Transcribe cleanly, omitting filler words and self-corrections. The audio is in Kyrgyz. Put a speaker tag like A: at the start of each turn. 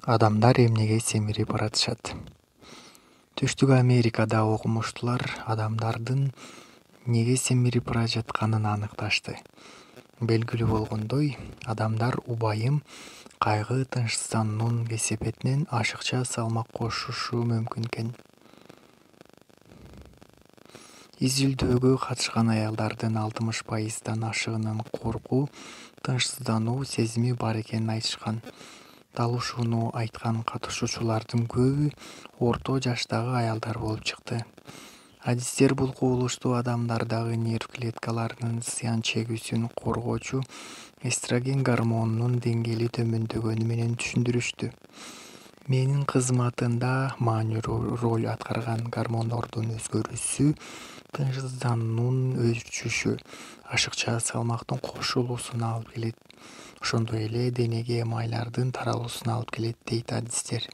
A: Адамдар эмнеге семирип баратышат? Түштүк Америкада окумуштуулар адамдардын неге семирип бара жатканын аныкташты. Белгилүү болгондой, адамдар убайым, кайгы, тынчсыздануунун кесепетинен ашыкча салмак кошушу мүмкүн экен. Изилдөөгө катышкан аялдардын 60%дан ашыгынан коркуу, тынчсыздануу сезими бар экенин айтышкан. Дал ушуну айткан катышуучулардын көбү орто жаштагы аялдар болуп чыкты. Адистер бул кубулушту адамдардагы нерв клеткаларынын зыян чегүүсүн коргоочу эстроген гормонунун деңгээли төмөндөгөнү менен түшүндүрүштү. Менин кызматында маанилүү роль аткарган гормондордун өзгөрүүсү тынчсыздануунун өчүшү, ашыкча салмактын кошулуусуна алып келет. Ошондой эле денеге майлардын таралуусуна алып келет, дейт адистер.